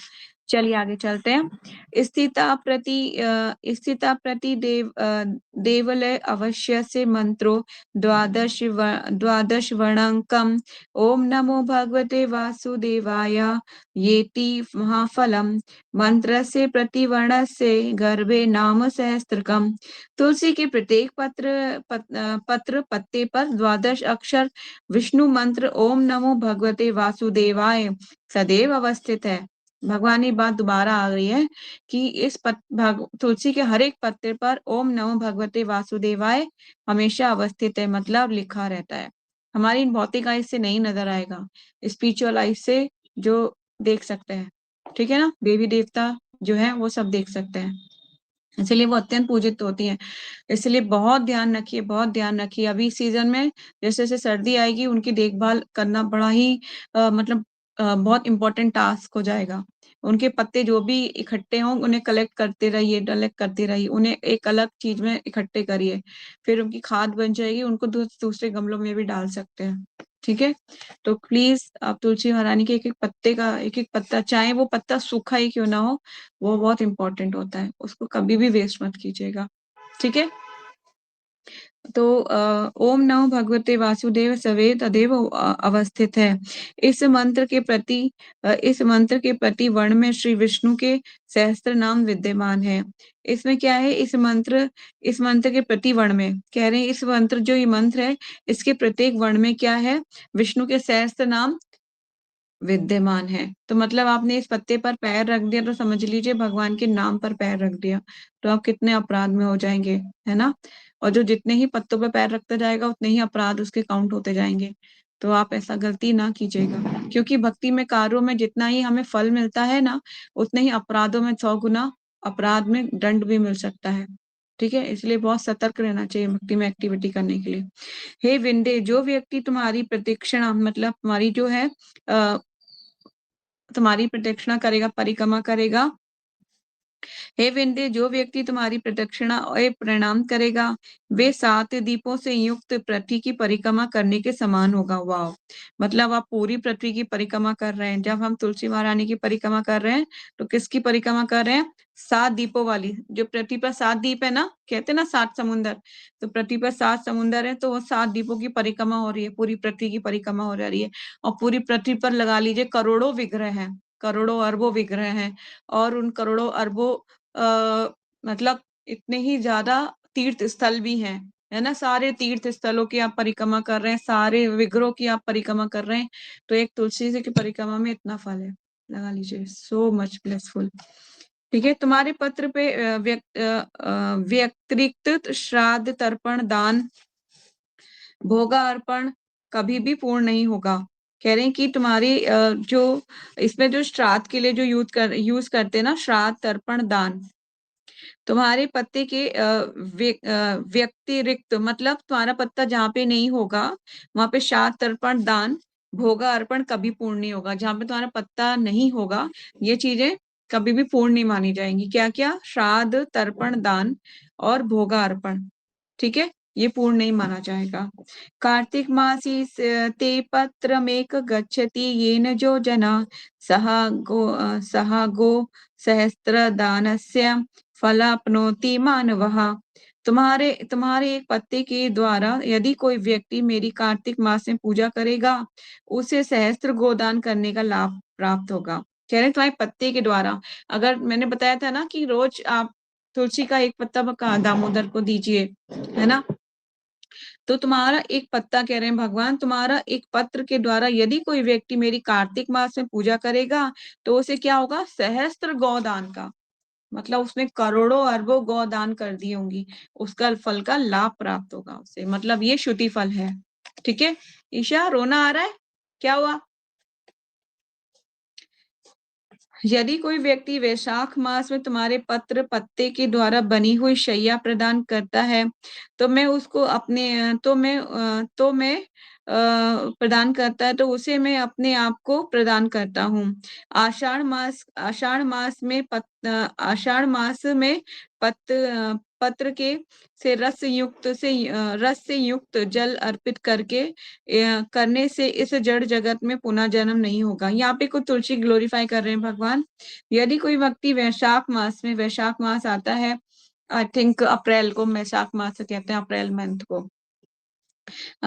चलिए आगे चलते हैं। स्थिता प्रति देवलय अवश्य से मंत्रो द्वादश वर्णकम ओम नमो भगवते वासुदेवाय येति महाफलम मंत्र से प्रतिवर्ण से गर्भे नाम सहस्त्रकम। तुलसी के प्रत्येक पत्र पत्ते पर 12 अक्षर विष्णु मंत्र ओम नमो भगवते वासुदेवाय सदैव अवस्थित है। भगवान की बात दोबारा आ गई है कि इस तुलसी के हर एक पत्ते पर ओम नमो भगवते वासुदेवाय हमेशा अवस्थित है, मतलब लिखा रहता है। हमारी भौतिक आय से नहीं नजर आएगा, स्पिरिचुअल आय से जो देख सकते हैं। ठीक है ना, देवी देवता जो है वो सब देख सकते हैं। इसलिए वो अत्यंत पूजित होती हैं। इसलिए बहुत ध्यान रखिए, बहुत ध्यान रखिए। अभी सीजन में जैसे-जैसे सर्दी आएगी उनकी देखभाल करना बड़ा ही मतलब बहुत इम्पोर्टेंट टास्क हो जाएगा। उनके पत्ते जो भी इकट्ठे हों उन्हें कलेक्ट करते रहिए, उन्हें एक अलग चीज़ में इकट्ठे करिए। फिर उनकी खाद बन जाएगी, उनको दूसरे गमलों में भी डाल सकते हैं। ठीक है? तो प्लीज़ आप तुलसी महारानी के एक-एक पत्ते का एक-एक पत्ता, चाहे वो पत्ता सूखा ही क्यों ना हो, वो बहुत इम्पोर्टेंट होता है। उसको कभी भी वेस्ट मत कीजिएगा। ठीक है? तो ओम नमो भगवते वासुदेव सवे तदेव अवस्थित है। इस मंत्र के प्रति वर्ण में श्री विष्णु के सहस्त्र नाम विद्यमान है। इसमें क्या है, इस मंत्र के प्रति वर्ण में कह रहे हैं, इस मंत्र जो ये मंत्र है, इसके प्रत्येक वर्ण में क्या है, विष्णु के सहस्त्र नाम विद्यमान है। तो मतलब आपने इस पत्ते पर पैर रख दिया तो समझ लीजिए भगवान के नाम पर पैर रख दिया। तो आप कितने अपराध में हो जाएँगे, है ना? और जो जितने ही पत्तों पे पैर रखता जाएगा उतने ही अपराध उसके काउंट होते जाएँगे। तो आप ऐसा गलती ना कीजिएगा, क्योंकि भक्ति में कार्यों में जितना ही हमें फल मिलता है ना, उतने ही अपराधों में 100 गुना अपराध में दंड भी मिल सकता है। ठीक है? इसलिए बहुत सतर्क रहना चाहिए भक्ति में एक्टिविटी करने के लिए। हे विंध्य, जो व्यक्ति तुम्हारी प्रदक्षिणा मतलब तुम्हारी जो है अ, तुम्हारी प्रदक्षिणा करेगा, परिक्रमा करेगा। हे विंध्य, जो व्यक्ति तुम्हारी प्रदक्षिणा और प्रणाम करेगा, वे 7 दीपों से युक्त पृथ्वी की परिक्रमा करने के समान होगा। वाह! मतलब आप पूरी पृथ्वी की परिक्रमा कर रहे हैं। जब हम तुलसी महारानी की परिक्रमा कर रहे हैं, तो किसकी परिक्रमा कर रहे हैं? 7 दीपों वाली। जो पृथ्वी पर 7 दीप है ना, कहते हैं ना 7 समुंदर, तो पृथ्वी पर 7 समुंदर है, तो वो 7 दीपों की परिक्रमा हो रही है, पूरी पृथ्वी की परिक्रमा हो जा रही है। और पूरी पृथ्वी पर लगा लीजिए करोड़ों विग्रह हैं, करोड़ों अरबों विग्रह हैं, और उन करोड़ों अरबों मतलब इतने ही ज़्यादा तीर्थ स्थल भी हैं, है ना? सारे तीर्थ स्थलों की आप परिक्रमा कर रहे हैं, सारे विग्रहों की आप परिक्रमा कर रहे हैं, तो एक तुलसी जी की परिक्रमा में इतना फल है। लगा लीजिए, सो मच ब्लेसफुल। ठीक है? तुम्हारे पत्र पे व्यतिरिक्त श्राद्ध, तर्पण, दान, भोगा अर्पण कभी भी पूर्ण नहीं होगा। कह रहे हैं कि तुम्हारी जो इसमें जो श्राद्ध के लिए जो यूज़ करते हैं ना, श्राद्ध, तर्पण, दान, तुम्हारे पत्ते के व्यतिरिक्त मतलब तुम्हारा पत्ता जहाँ पे नहीं होगा, वहाँ पे श्राद्ध, तर्पण, दान, भोगा अर्पण कभी पूर्ण नहीं होगा। जहाँ पे तुम्हारा पत्ता नहीं होगा, ये चीज़ें कभी भी पूर्ण नहीं मानी जाएँगी। क्या-क्या? श्राद्ध, तर्पण, दान और भोगा अर्पण। ठीक है? ये पूर्ण नहीं माना जाएगा। कार्तिक मासी ते पत्रमेक गच्छति येन जो जना सह गो सहस्त्रदानस्य फलाप्नोति मानवः। तुम्हारे तुम्हारे एक पत्ते के द्वारा यदि कोई व्यक्ति मेरी कार्तिक मास में पूजा करेगा, उसे सहस्त्र गोदान करने का लाभ प्राप्त होगा। कह रहे हैं तुम्हारे पत्ते के द्वारा। अगर मैंने बताया था ना कि रोज आप तुलसी का एक पत्ता दामोदर को दीजिए, है ना? तो तुम्हारा एक पत्ता कह रहे हैं भगवान, तुम्हारा एक पत्र के द्वारा यदि कोई व्यक्ति मेरी कार्तिक मास में पूजा करेगा, तो उसे क्या होगा? सहस्त्र गौदान का, मतलब उसने करोड़ों अरबों गौदान कर दी होंगी, उसका फल का लाभ प्राप्त होगा उसे, मतलब ये श्रुति फल है। ठीक है? ईशा रोना आ रहा है? क्या हुआ? यदि कोई व्यक्ति वैशाख मास में तुम्हारे पत्र पत्ते के द्वारा बनी हुई शैया प्रदान करता है, तो मैं उसको प्रदान करता है, तो उसे मैं अपने आप को प्रदान करता हूँ। आषाढ़ मास में पत्र के से रस से युक्त जल अर्पित करने से इस जड़ जगत में पुनः जन्म नहीं होगा। यहाँ पे कुछ तुलसी ग्लोरीफाई कर रहे हैं भगवान। यदि कोई व्यक्ति वैशाख मास आता है, आई थिंक अप्रैल को वैशाख मास कहते हैं, अप्रैल मंथ को।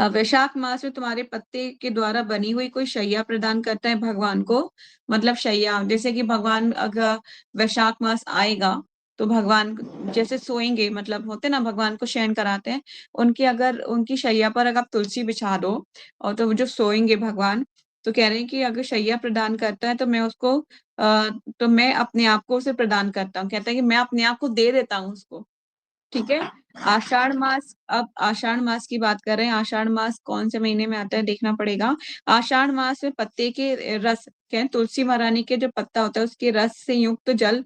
वैशाख मास में तुम्हारे पत्ते के द्वारा बनी हुई कोई शैया प्रदान करता है भगवान को, मतलब शैया जैसे कि भगवान अगर वैशाख मास आएगा तो भगवान जैसे सोएंगे, मतलब होते ना भगवान को शयन कराते हैं, उनकी शैया पर अगर आप तुलसी बिछा दो और तो वो जो सोएंगे भगवान, तो कह रहे हैं कि अगर शैया प्रदान करता है तो तो मैं अपने आप को उसे प्रदान करता हूँ। कहता है कि मैं अपने आप को दे देता हूँ उसको। ठीक है? अब आषाढ़ मास की बात कर रहे हैं। आषाढ़ मास कौन से महीने में आता है देखना पड़ेगा। आषाढ़ मास में पत्ते के रस, क्या है, तुलसी महारानी के जो पत्ता होता है उसके रस से युक्त जल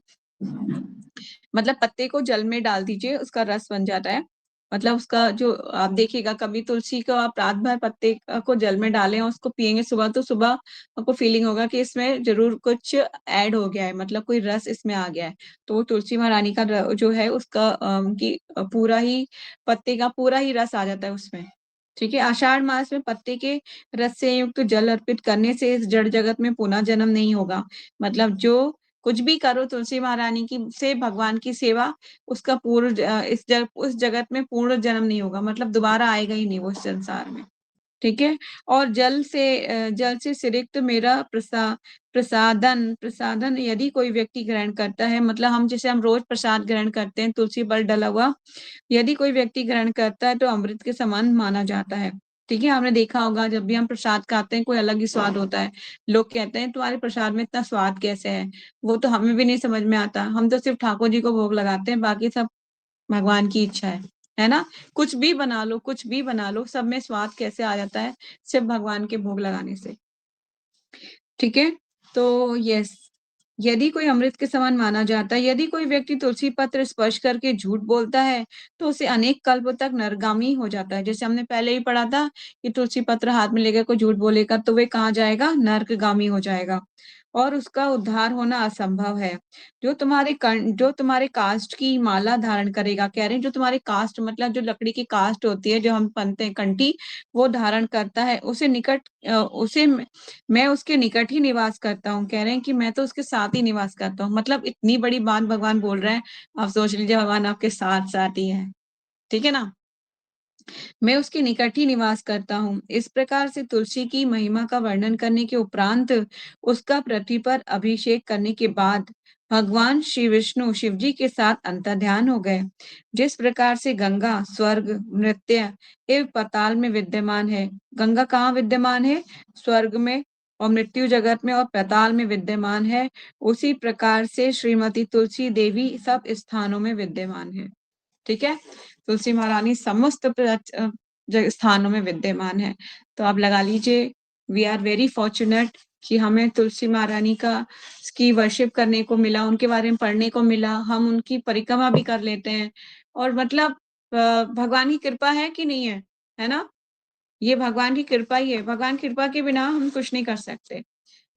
मतलब पत्ते को जल में डाल दीजिए, उसका रस बन जाता है। मतलब उसका जो आप देखिएगा, कभी तुलसी को आप रात भर पत्ते को जल में डालें और उसको पिएंगे सुबह, तो सुबह आपको फीलिंग होगा कि इसमें जरूर कुछ ऐड हो गया है, मतलब कोई रस इसमें आ गया है। तो वो तुलसी महारानी का जो है उसका कि पूरा ही पत्ते का पूरा ही रस आ जाता है उसमें। ठीक है। आषाढ़ मास में पत्ते के रस से युक्त जल अर्पित करने से इस जड़ जगत में पुनः जन्म नहीं होगा। मतलब जो कुछ भी करो तुलसी महारानी की से भगवान की सेवा, उसका उस जगत में पूर्ण जन्म नहीं होगा, मतलब दोबारा आएगा ही नहीं वो इस संसार में। ठीक है। और जल से सिरिक्त मेरा प्रसादन यदि कोई व्यक्ति ग्रहण करता है, मतलब हम रोज प्रसाद ग्रहण करते हैं तुलसी बल डला हुआ, यदि कोई व्यक्ति ग्रहण करता है तो अमृत के समान माना जाता है। ठीक है। आपने देखा होगा जब भी हम प्रसाद खाते हैं कोई अलग ही स्वाद होता है। लोग कहते हैं तुम्हारे प्रसाद में इतना स्वाद कैसे है, वो तो हमें भी नहीं समझ में आता। हम तो सिर्फ ठाकुर जी को भोग लगाते हैं, बाकी सब भगवान की इच्छा है ना। कुछ भी बना लो, कुछ भी बना लो, सब में स्वाद कैसे आ जाता है, सिर्फ भगवान के भोग लगाने से। ठीक है। तो यस, यदि कोई अमृत के समान माना जाता है, यदि कोई व्यक्ति तुलसी पत्र स्पर्श करके झूठ बोलता है तो उसे अनेक कल्प तक नरगामी हो जाता है। जैसे हमने पहले ही पढ़ा था कि तुलसी पत्र हाथ में लेकर कोई झूठ बोलेगा तो वे कहाँ जाएगा, नरकगामी हो जाएगा और उसका उद्धार होना असंभव है। जो तुम्हारे कास्ट की माला धारण करेगा, कह रहे हैं जो तुम्हारे कास्ट मतलब जो लकड़ी की कास्ट होती है, जो हम पहनते हैं कंठी, वो धारण करता है, उसे मैं उसके निकट ही निवास करता हूँ। कह रहे हैं कि मैं तो उसके साथ ही निवास करता हूँ। मतलब इतनी बड़ी बात भगवान बोल रहे हैं, आप सोच लीजिए भगवान आपके साथ साथ ही है। ठीक है ना। मैं उसके निकट ही निवास करता हूँ। इस प्रकार से तुलसी की महिमा का वर्णन करने के उपरांत उसका पृथ्वी पर अभिषेक करने के बाद भगवान श्री विष्णु शिव जी के साथ अंतर्ध्यान हो गए। जिस प्रकार से गंगा स्वर्ग, नृत्य एवं पाताल में विद्यमान है, गंगा कहाँ विद्यमान है, स्वर्ग में और मृत्यु जगत में और पाताल में विद्यमान है, उसी प्रकार से श्रीमती तुलसी देवी सब स्थानों में विद्यमान है। ठीक है। तुलसी महारानी समस्त स्थानों में विद्यमान है। तो आप लगा लीजिए, वी आर वेरी फॉर्चुनेट कि हमें तुलसी महारानी की वर्शिप करने को मिला, उनके बारे में पढ़ने को मिला, हम उनकी परिक्रमा भी कर लेते हैं। और मतलब भगवान की कृपा है कि नहीं है ना। ये भगवान की कृपा ही है, भगवान की कृपा के बिना हम कुछ नहीं कर सकते।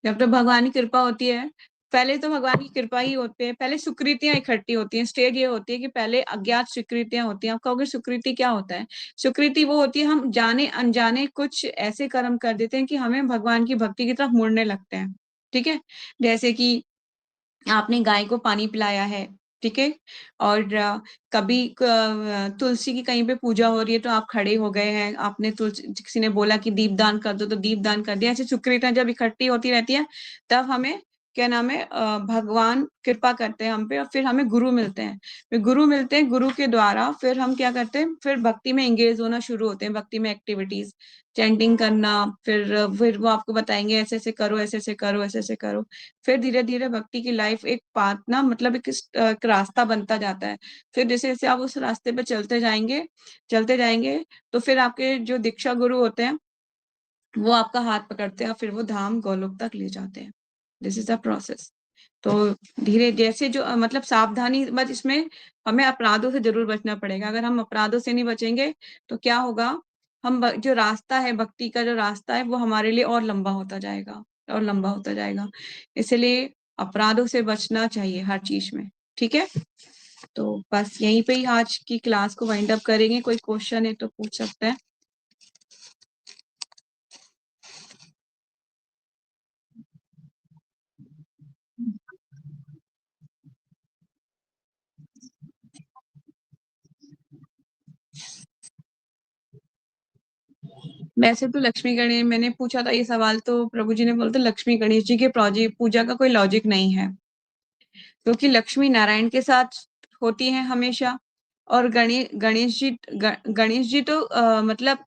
जब तक भगवान की कृपा होती है, पहले तो भगवान की कृपा ही होती है, पहले सुकृतियां इकट्ठी होती हैं। स्टेज ये होती है कि पहले अज्ञात सुकृतियां होती हैं। आप कहोगे सुकृति क्या होता है? सुकृति वो होती है हम जाने अनजाने कुछ ऐसे कर्म कर देते हैं कि हमें भगवान की भक्ति की तरफ मुड़ने लगते हैं। ठीक है। जैसे कि आपने गाय को पानी पिलाया है, ठीक है। और कभी तुलसी की कहीं पे पूजा हो रही है तो आप खड़े हो गए हैं, आपने तुलसी, किसी ने बोला कि दीपदान कर दो तो दीपदान कर दिया। ऐसी सुकृतियां जब इकट्ठी होती रहती है, तब हमें क्या नाम है, भगवान कृपा करते हैं हम पे और फिर हमें गुरु मिलते हैं। फिर गुरु मिलते हैं, गुरु के द्वारा फिर हम क्या करते हैं, फिर भक्ति में एंगेज होना शुरू होते हैं, भक्ति में एक्टिविटीज, चैंटिंग करना। फिर वो आपको बताएंगे ऐसे ऐसे करो, ऐसे ऐसे करो, ऐसे ऐसे करो। फिर धीरे धीरे भक्ति की लाइफ एक पाथ ना, मतलब एक रास्ता बनता जाता है। फिर जैसे जैसे आप उस रास्ते पे चलते जाएंगे, तो फिर आपके जो दीक्षा गुरु होते हैं वो आपका हाथ पकड़ते हैं और फिर वो धाम गोलोक तक ले जाते हैं। This is the process. तो धीरे जैसे जो मतलब सावधानी, बस इसमें हमें अपराधों से जरूर बचना पड़ेगा। अगर हम अपराधों से नहीं बचेंगे तो क्या होगा, जो रास्ता है भक्ति का, जो रास्ता है वो हमारे लिए और लंबा होता जाएगा और लंबा होता जाएगा। इसलिए अपराधों से बचना चाहिए हर चीज में। ठीक है। तो बस यहीं पे ही आज की क्लास को वाइंड अप करेंगे। कोई क्वेश्चन है तो पूछ सकते हैं। वैसे तो लक्ष्मी गणेश, मैंने पूछा था ये सवाल तो प्रभु जी ने बोला था लक्ष्मी गणेश जी के पूजा का कोई लॉजिक नहीं है, क्योंकि लक्ष्मी नारायण के साथ होती है हमेशा। और गणेश जी तो मतलब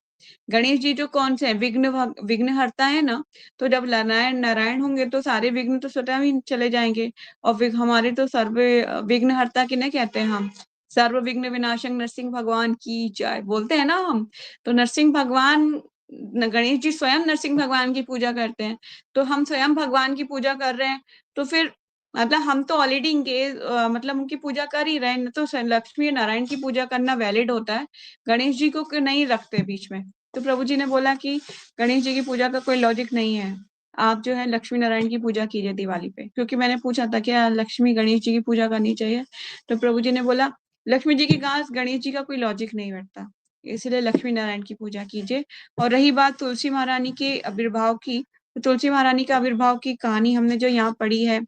गणेश जी जो कौन से हैं, विघ्न हरता है ना। तो जब नारायण नारायण होंगे तो सारे विघ्न तो स्वतः ही चले जाएंगे। और हमारे तो सर्व विघ्न हरता किन्हें कहते हैं हम, सर्व विघ्न विनाशक नरसिंह भगवान की जय बोलते हैं ना हम। तो नरसिंह भगवान, गणेश जी स्वयं नरसिंह भगवान की पूजा करते हैं। तो हम स्वयं भगवान की पूजा कर रहे हैं, तो फिर मतलब हम तो ऑलरेडी इंगेज, मतलब उनकी पूजा कर ही रहे हैं, तो लक्ष्मी नारायण की पूजा करना वैलिड होता है, गणेश जी को नहीं रखते बीच में। तो प्रभु जी ने बोला कि गणेश जी की पूजा का कोई लॉजिक नहीं है, आप जो है लक्ष्मी नारायण की पूजा कीजिए दिवाली पे। क्योंकि मैंने पूछा था क्या लक्ष्मी गणेश जी की पूजा करनी चाहिए, तो प्रभु जी ने बोला लक्ष्मी जी की गांस गणेश जी का कोई लॉजिक नहीं बैठता, इसलिए लक्ष्मी नारायण की पूजा कीजिए। और रही बात तुलसी महारानी के आविर्भाव की, तो तुलसी महारानी का आविर्भाव की कहानी हमने जो यहाँ पढ़ी है,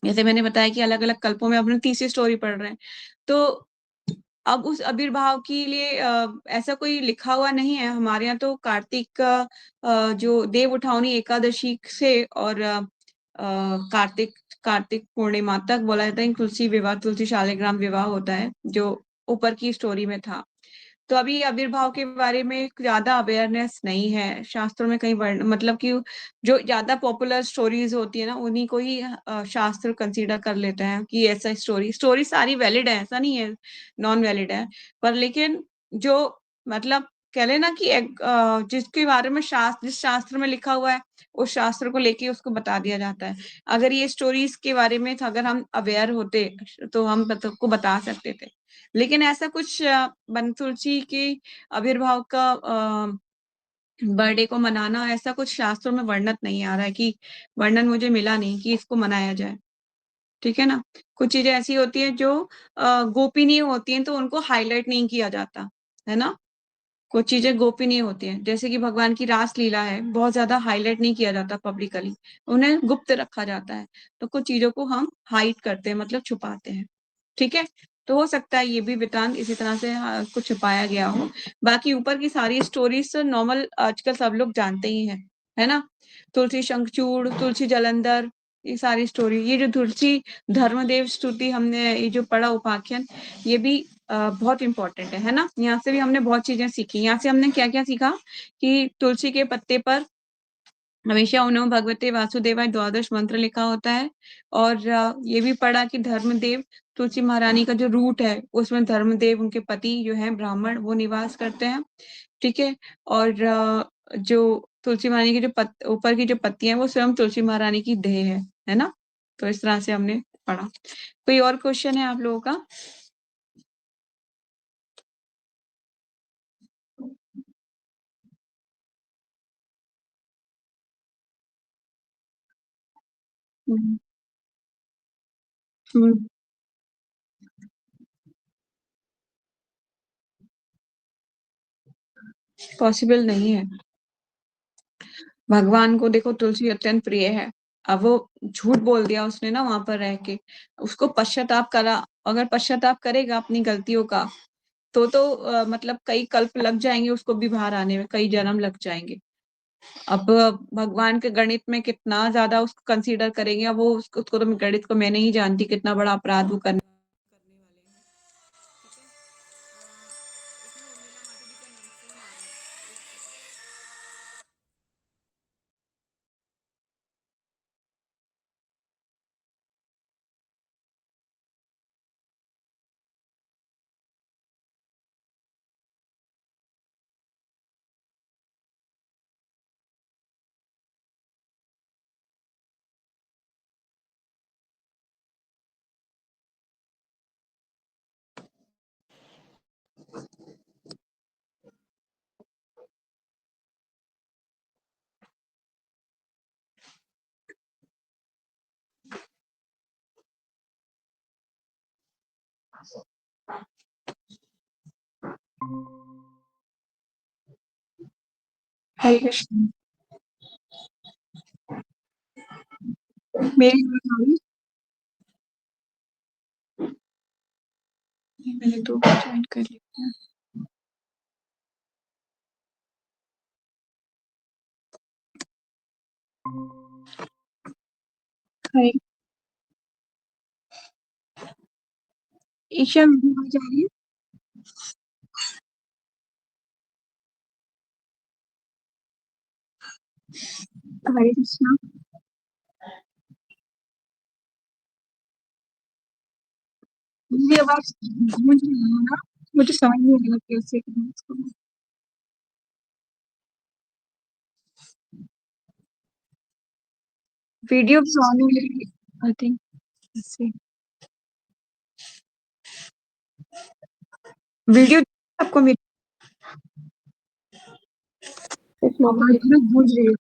जैसे मैंने बताया कि अलग अलग कल्पों में अपने तीसरी स्टोरी पढ़ रहे हैं, तो अब उस आविर्भाव के लिए ऐसा कोई लिखा हुआ नहीं है हमारे यहाँ। तो कार्तिक का जो देव उठावनी एकादशी से और कार्तिक कार्तिक पूर्णिमा तक बोला जाता है तुलसी विवाह, तुलसी शालिग्राम विवाह होता है, जो ऊपर की स्टोरी में था। तो अभी आविर्भाव के बारे में ज्यादा अवेयरनेस नहीं है शास्त्रों में, कहीं मतलब कि जो ज्यादा पॉपुलर स्टोरीज होती है ना, उन्हीं को ही शास्त्र कंसीडर कर लेते हैं कि ऐसा स्टोरी सारी वैलिड है, ऐसा नहीं है नॉन वैलिड है। पर लेकिन जो मतलब कह लेना कि जिसके बारे में जिस शास्त्र में लिखा हुआ है, उस शास्त्र को लेके उसको बता दिया जाता है। अगर ये स्टोरीज के बारे में अगर हम अवेयर होते तो हम को बता सकते थे। लेकिन ऐसा कुछ बन तुलसी के आविर्भाव का बर्थडे को मनाना, ऐसा कुछ शास्त्रों में वर्णित नहीं आ रहा है, कि वर्णन मुझे मिला नहीं कि इसको मनाया जाए। ठीक है ना। कुछ चीजें ऐसी होती है जो गोपनीय होती हैं, तो उनको हाईलाइट नहीं किया जाता है ना। कुछ चीजें गोपनीय होती हैं, जैसे कि भगवान की रास लीला है, बहुत ज्यादा हाईलाइट नहीं किया जाता पब्लिकली, उन्हें गुप्त रखा जाता है। तो कुछ चीजों को हम हाइड करते हैं, मतलब छुपाते हैं। ठीक है। तो हो सकता है ये भी वृतांत इसी तरह से कुछ छुपाया गया हो। बाकी ऊपर की सारी स्टोरीज तो नॉर्मल आजकल सब लोग जानते ही हैं, है ना। तुलसी शंखचूड़, तुलसी जलंधर, ये सारी स्टोरी, ये जो तुलसी धर्मदेव स्तुति हमने ये जो पढ़ा उपाख्यान, ये भी बहुत इंपॉर्टेंट है ना। यहाँ से भी हमने बहुत चीजें सीखी। यहाँ से हमने क्या क्या सीखा कि तुलसी के पत्ते पर हमेशा ओम नमो भगवते वासुदेवाय द्वादश मंत्र लिखा होता है। और ये भी पढ़ा कि धर्मदेव तुलसी महारानी का जो रूट है, उसमें धर्मदेव उनके पति जो है ब्राह्मण वो निवास करते हैं। ठीक है। और जो तुलसी महारानी की जो ऊपर की जो पत्तियां हैं वो स्वयं तुलसी महारानी की देह है ना। तो इस तरह से हमने पढ़ा। कोई और क्वेश्चन है आप लोगों का? हम्म। पॉसिबल नहीं है। भगवान को देखो तुलसी अत्यंत प्रिय है। अब वो झूठ बोल दिया उसने ना वहां पर रह के, उसको पश्चाताप करा। अगर पश्चाताप करेगा अपनी गलतियों का, तो मतलब कई कल्प लग जाएंगे उसको भी बाहर आने में, कई जन्म लग जाएंगे। अब भगवान के गणित में कितना ज्यादा उसको कंसीडर करेंगे, अब वो उसको तो गणित को मैं नहीं जानती कितना बड़ा अपराध वो करने वाले हैं। हरे कृष्ण। मेरी बात आ रही है? मैंने तो ज्वाइन कर लिया। हरे ईशा, मेरी आवाज आ रही है? हरे कृष्णा। मेरी आवाज गूंज रही है ना? मुझे समझ नहीं आ रहा कैसे करूं इसको। वीडियो भी ऑन है मेरी, आई थिंक। ऐसे वीडियो आपको मेरी आवाज ना गूंज रही है।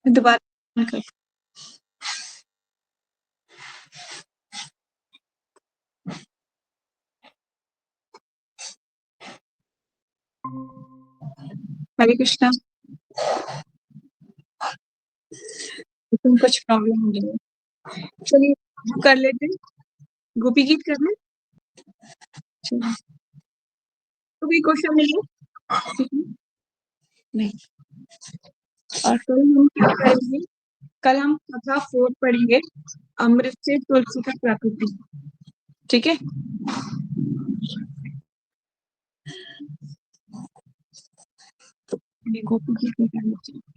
मैं दोबारा कर हरे कृष्णा। तुम कुछ प्रॉब्लम हो रही है, चलिए वो कर लेते हैं, गोपी गीत कर लें। चलिए, तो कोई क्वेश्चन नहीं है नहीं। और कल हम क्या करेंगे, कल हम कथा 4 पढ़ेंगे, अमृत से तुलसी का प्राकृतिक। ठीक है, गोपी गीत निकालना चाहिए।